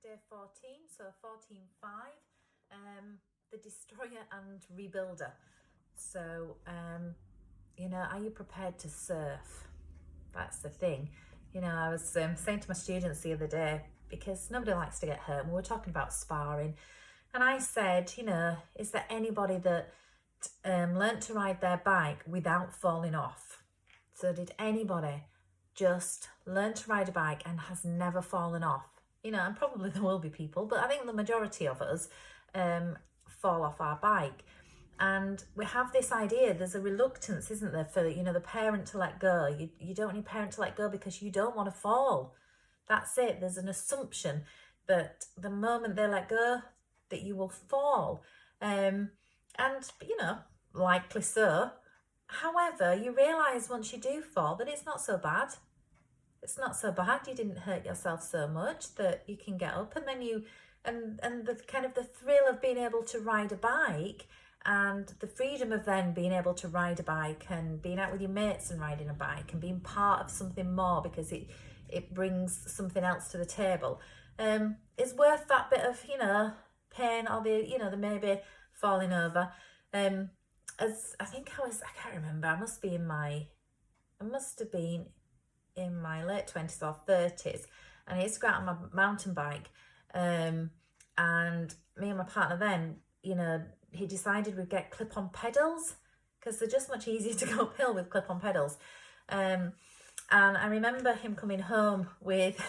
day 14, so 14.5, the destroyer and rebuilder. So, are you prepared to surf? That's the thing. I was saying to my students the other day, because nobody likes to get hurt, and we were talking about sparring, and I said, is there anybody that learnt to ride their bike without falling off? So did anybody just learn to ride a bike and has never fallen off? And probably there will be people, but I think the majority of us fall off our bike. And we have this idea, there's a reluctance, isn't there, for the parent to let go. You don't want your parent to let go because you don't want to fall. That's it. There's an assumption that the moment they let go, that you will fall. And likely so. However, you realise once you do fall that it's not so bad. It's not so bad. You didn't hurt yourself so much that you can get up, and then and the kind of the thrill of being able to ride a bike, and the freedom of then being able to ride a bike and being out with your mates and riding a bike and being part of something more because it brings something else to the table, is worth that bit of pain, or the maybe falling over. As I think I can't remember, I must have been in my late 20s or 30s, and I used to go out on my mountain bike, and me and my partner then, he decided we'd get clip-on pedals because they're just much easier to go uphill with clip-on pedals. And I remember him coming home with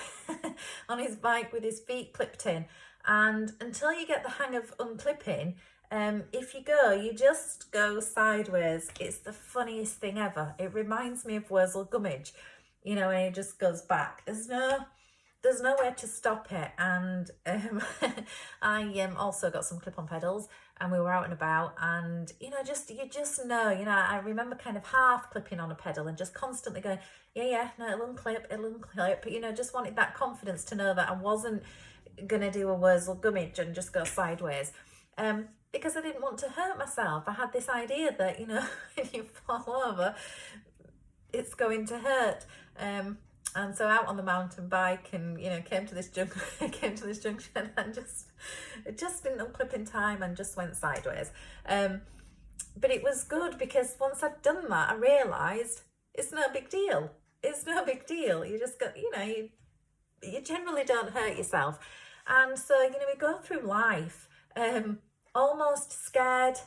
on his bike with his feet clipped in, and until you get the hang of unclipping, if you just go sideways. It's the funniest thing ever. It reminds me of Wurzel Gummidge, and it just goes back. There's nowhere to stop it. And I also got some clip-on pedals, and we were out and about, and you just know. I remember kind of half clipping on a pedal and just constantly going, no, it'll unclip. Just wanted that confidence to know that I wasn't gonna do a Wurzel Gummidge and just go sideways, because I didn't want to hurt myself. I had this idea that when you fall over, it's going to hurt. And so out on the mountain bike, and came to this junction and it just didn't unclip in time and just went sideways. But it was good because once I'd done that, I realised it's no big deal. It's no big deal. You just got, you generally don't hurt yourself. And so, we go through life almost scared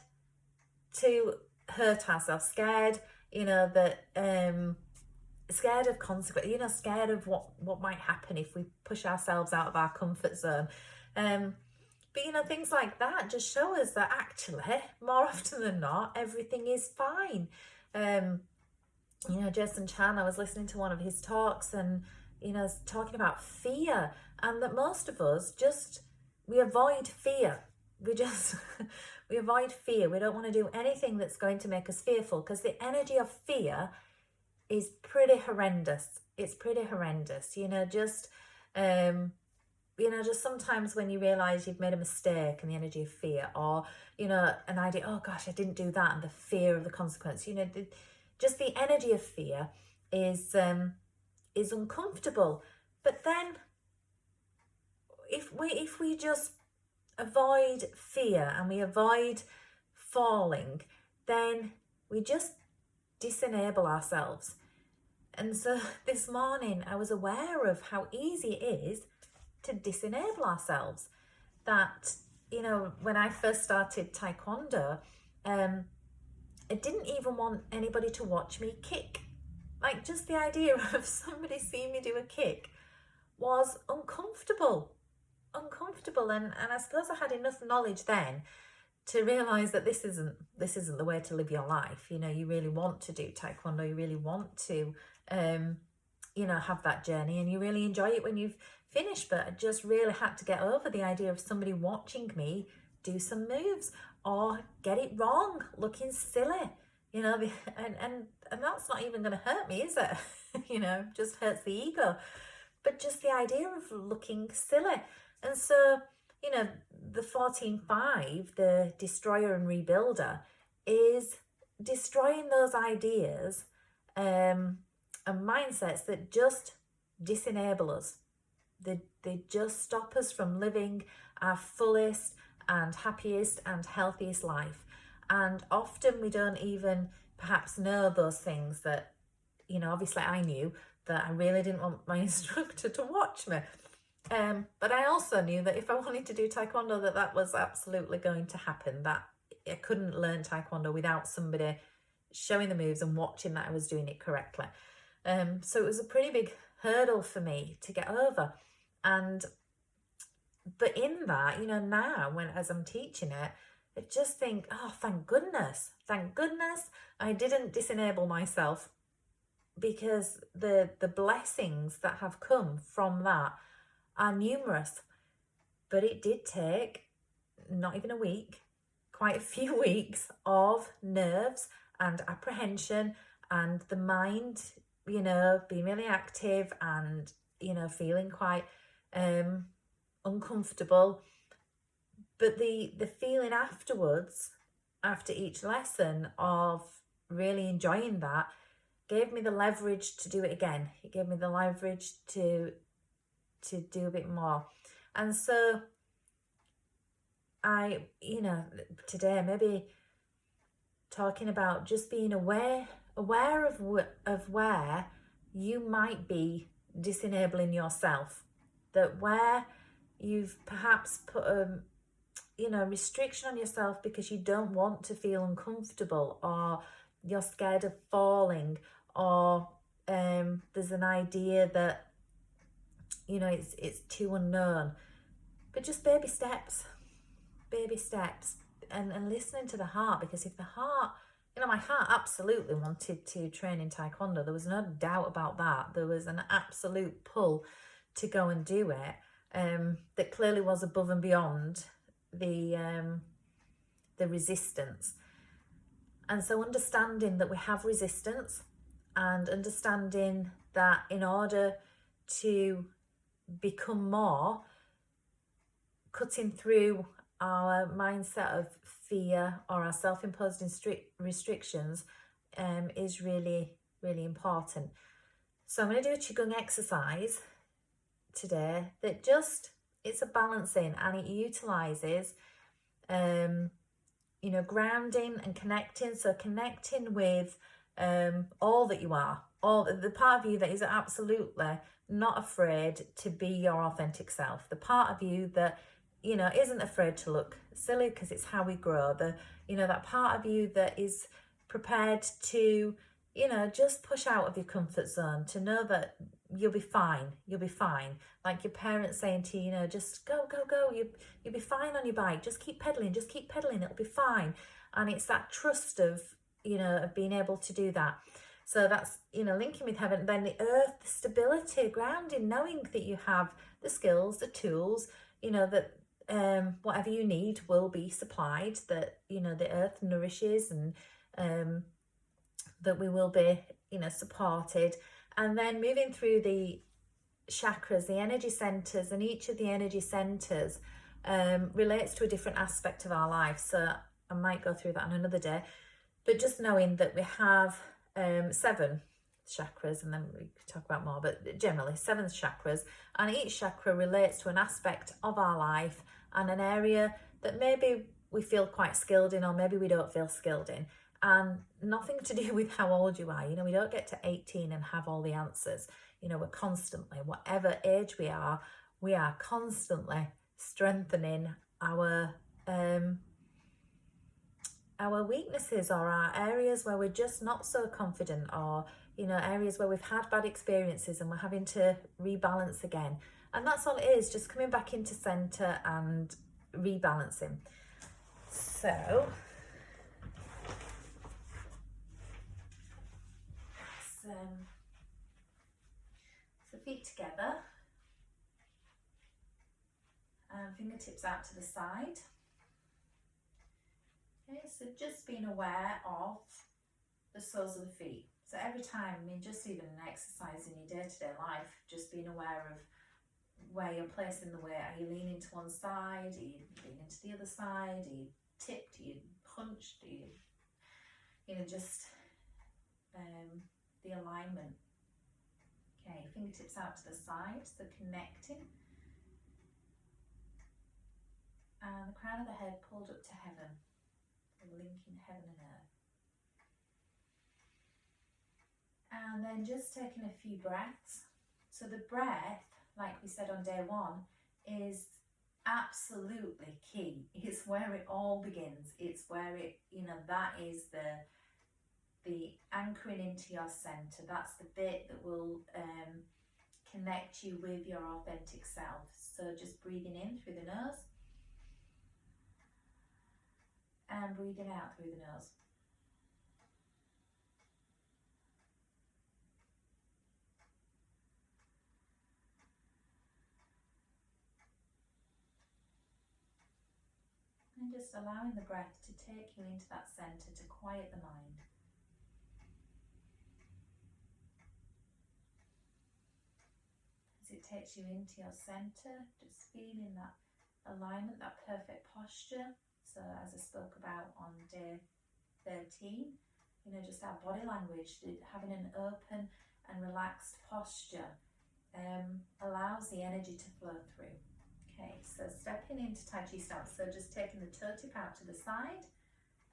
to hurt ourselves, scared, scared of consequence, scared of what might happen if we push ourselves out of our comfort zone. But things like that just show us that actually, more often than not, everything is fine. Jason Chan, I was listening to one of his talks, and talking about fear, and that most of us we avoid fear. We avoid fear. We don't want to do anything that's going to make us fearful, because the energy of fear is pretty horrendous. It's pretty horrendous. Just sometimes when you realise you've made a mistake, and the energy of fear, or an idea, oh gosh, I didn't do that, and the fear of the consequence. Just the energy of fear is uncomfortable. But then, if we just avoid fear and we avoid falling, then we just disenable ourselves. And so this morning I was aware of how easy it is to disenable ourselves. That when I first started Taekwondo, I didn't even want anybody to watch me kick. Like, just the idea of somebody seeing me do a kick was uncomfortable. And I suppose I had enough knowledge then to realise that this isn't the way to live your life. You really want to do Taekwondo, you really want to have that journey, and you really enjoy it when you've finished. But I just really had to get over the idea of somebody watching me do some moves or get it wrong, looking silly, and that's not even going to hurt me, is it? Just hurts the ego. But just the idea of looking silly. And so, the 14.5, the destroyer and rebuilder, is destroying those ideas and mindsets that just disenable us. They they just stop us from living our fullest and happiest and healthiest life. And often we don't even perhaps know those things that, you know, obviously I knew that I really didn't want my instructor to watch me. But I also knew that if I wanted to do Taekwondo, that was absolutely going to happen, that I couldn't learn Taekwondo without somebody showing the moves and watching that I was doing it correctly. So it was a pretty big hurdle for me to get over. But in that, you know, now as I'm teaching it, I just think, oh, thank goodness I didn't disenable myself, because the blessings that have come from that are numerous. But it did take not even a week, quite a few weeks of nerves and apprehension, and the mind, you know, being really active and, you know, feeling quite uncomfortable. But the feeling afterwards, after each lesson, of really enjoying that, gave me the leverage to do it again. It gave me the leverage to do a bit more. And so I, you know, today maybe talking about just being aware of where you might be disenabling yourself, that where you've perhaps put a, you know, restriction on yourself because you don't want to feel uncomfortable, or you're scared of falling, or there's an idea that, you know, it's too unknown. But just baby steps, and listening to the heart, because if the heart, you know, my heart absolutely wanted to train in Taekwondo. There was no doubt about that. There was an absolute pull to go and do it, that clearly was above and beyond the resistance. And so understanding that we have resistance, and understanding that in order to become more, cutting through our mindset of fear or our self-imposed restrictions is really, really important. So I'm going to do a Qigong exercise today that just, it's a balancing, and it utilizes you know, grounding and connecting. So connecting with all that you are, all the part of you that is absolutely not afraid to be your authentic self, the part of you that, you know, isn't afraid to look silly because it's how we grow, the, you know, that part of you that is prepared to, you know, just push out of your comfort zone, to know that you'll be fine, like your parents saying to you, you know, just go, you'll be fine on your bike, just keep pedaling, it'll be fine. And it's that trust of, you know, of being able to do that. So that's, you know, linking with heaven, then the earth, the stability, grounding, knowing that you have the skills, the tools, you know, that whatever you need will be supplied, that, you know, the earth nourishes, and that we will be, you know, supported. And then moving through the chakras, the energy centers, and each of the energy centers relates to a different aspect of our life. So I might go through that on another day, but just knowing that we have 7 chakras, and then we could talk about more, but generally 7 chakras, and each chakra relates to an aspect of our life and an area that maybe we feel quite skilled in, or maybe we don't feel skilled in. And nothing to do with how old you are. You know, we don't get to 18 and have all the answers. You know, we're constantly, whatever age we are constantly strengthening our weaknesses, or our areas where we're just not so confident, or, you know, areas where we've had bad experiences and we're having to rebalance again. And that's all it is, just coming back into center and rebalancing. So feet together, and fingertips out to the side. Okay, so just being aware of the soles of the feet. So every time, I mean, just even an exercise in your day-to-day life, just being aware of where you're placing the weight. Are you leaning to one side? Are you leaning to the other side? Are you tipped? Are you hunched? Are you know, just the alignment. Okay, fingertips out to the side, so connecting and the crown of the head pulled up to heaven. We're linking heaven and earth. And then just taking a few breaths. So the breath, like we said on day one, is absolutely key. It's where it all begins. It's where it, that is the anchoring into your center. That's the bit that will connect you with your authentic self. So just breathing in through the nose and breathing out through the nose. And just allowing the breath to take you into that center, to quiet the mind. As it takes you into your center, just feeling that alignment, that perfect posture. So as I spoke about on day 13, just our body language, having an open and relaxed posture allows the energy to flow through. Okay, so stepping into Tai Chi stance, so just taking the toe tip out to the side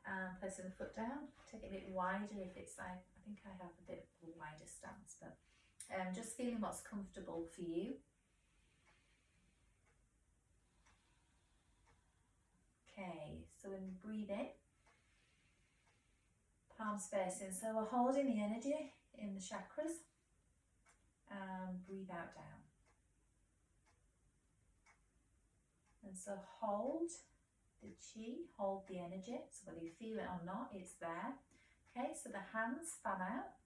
and placing the foot down. Take it a bit wider if it's, I think I have a bit of a wider stance, but just feeling what's comfortable for you. Okay, so when we breathe in, palms facing, so we're holding the energy in the chakras, and breathe out down. And so hold the chi, hold the energy, so whether you feel it or not, it's there. Okay, so the hands fan out,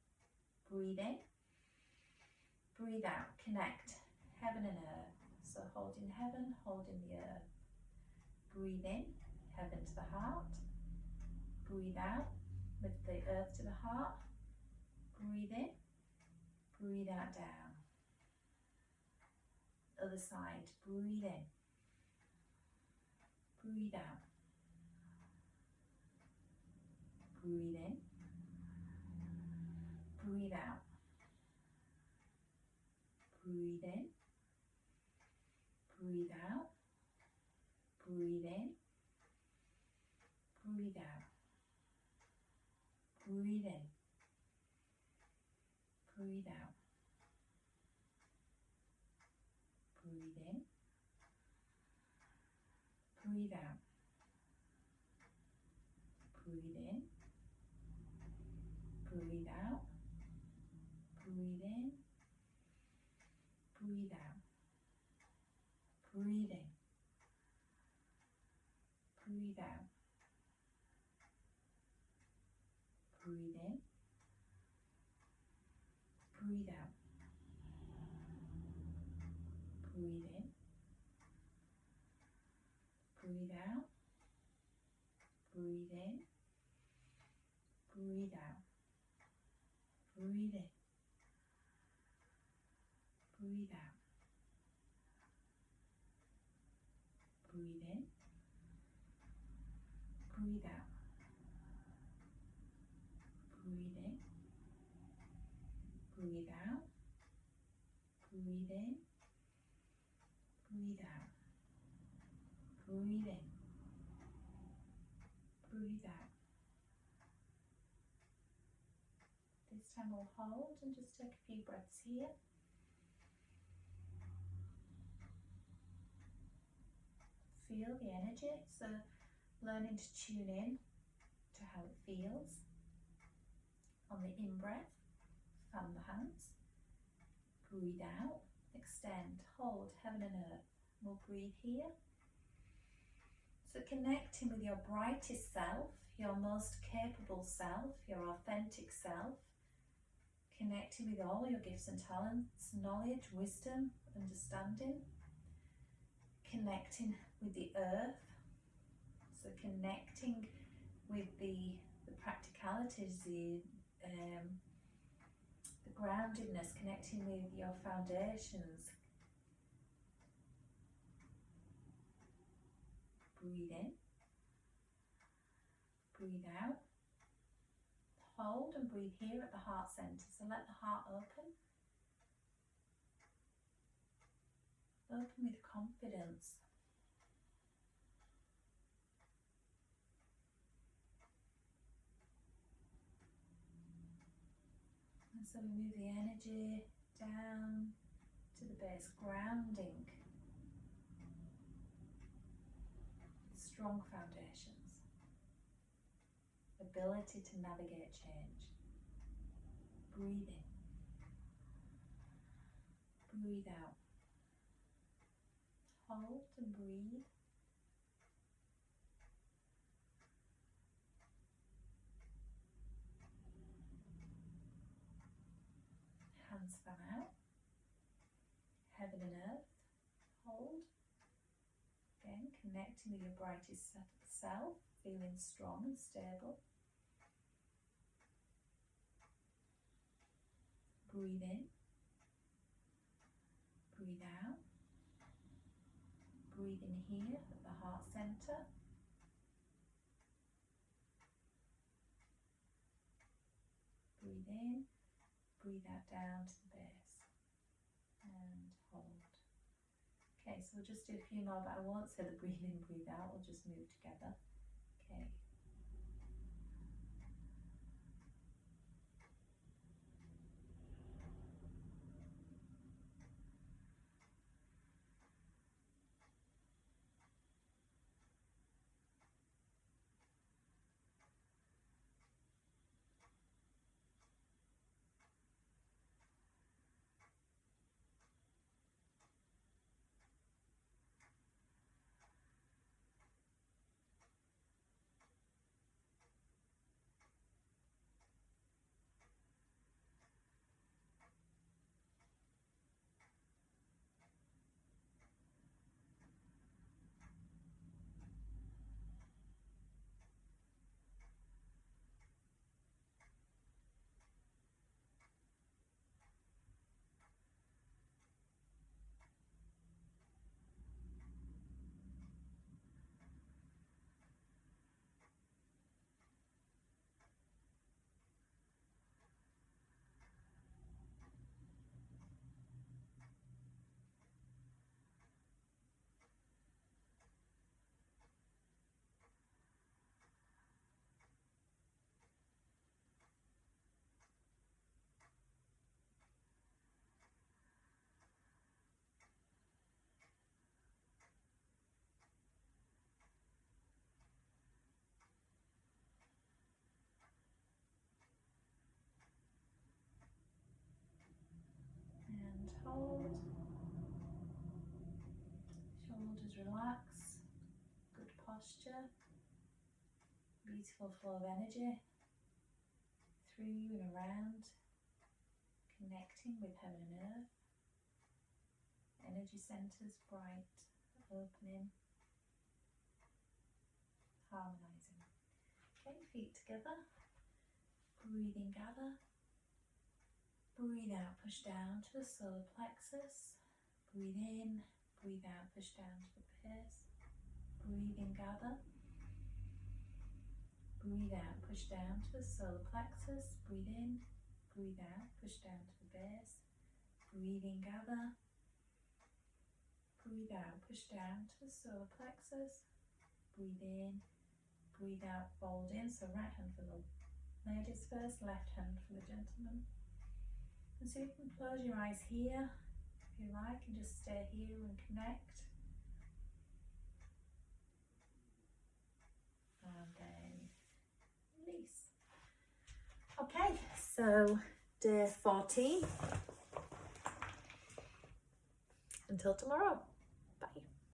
breathe in, breathe out, connect heaven and earth. So holding heaven, holding the earth. Breathe in, heaven to the heart. Breathe out, lift the earth to the heart. Breathe in, breathe out down. Other side, breathe in. Breathe out. Breathe in. Breathe out. Breathe in. Breathe out. Breathe in. Breathe out. Breathe in. Breathe out. Breathe in. Breathe out. Breathe in. Breathe out. Breathe in. Breathe out. Breathe in. Breathe out. Breathe in. Breathe out. Breathe in. Breathe out. Breathe in. Breathe out. Breathe in. Breathe out. Breathe in. Breathe out. Breathe in. Breathe out. Breathe in. Breathe out. Breathe in. Breathe out. This time we'll hold and just take a few breaths here. Feel the energy, so learning to tune in to how it feels. On the in-breath, fan the hands. Breathe out, extend, hold heaven and earth. We'll breathe here. So connecting with your brightest self, your most capable self, your authentic self. Connecting with all your gifts and talents, knowledge, wisdom, understanding. Connecting with the earth. So connecting with the practicalities, the groundedness, connecting with your foundations. Breathe in, breathe out, hold and breathe here at the heart center. So let the heart open. Open with confidence. So we move the energy down to the base, grounding. Strong foundations. Ability to navigate change. Breathe in. Breathe out. Hold and breathe. Hands fan out. Heaven and earth. Hold. Again, connecting with your brightest self, feeling strong and stable. Breathe in. Breathe out. Breathe in here at the heart center. Breathe in. Breathe out down to the base. And hold. Okay, so we'll just do a few more, but I won't say the breathe in, breathe out. We'll just move together. Okay. And hold. Shoulders relax. Good posture. Beautiful flow of energy through you and around. Connecting with heaven and earth. Energy centers bright, opening, harmonizing. Okay, feet together. Breathe in, gather. Breathe out, push down to the solar plexus. Breathe in, breathe out, push down to the base. Breathe in, gather. Breathe out, push down to the solar plexus. Breathe in, breathe out, push down to the base. Breathe in, gather. Breathe out, push down to the solar plexus. Breathe in, breathe out, fold in. So right hand for the ladies first, left hand for the gentlemen. And so you can close your eyes here if you like and just stay here and connect. And then release. Okay, so day 14. Until tomorrow.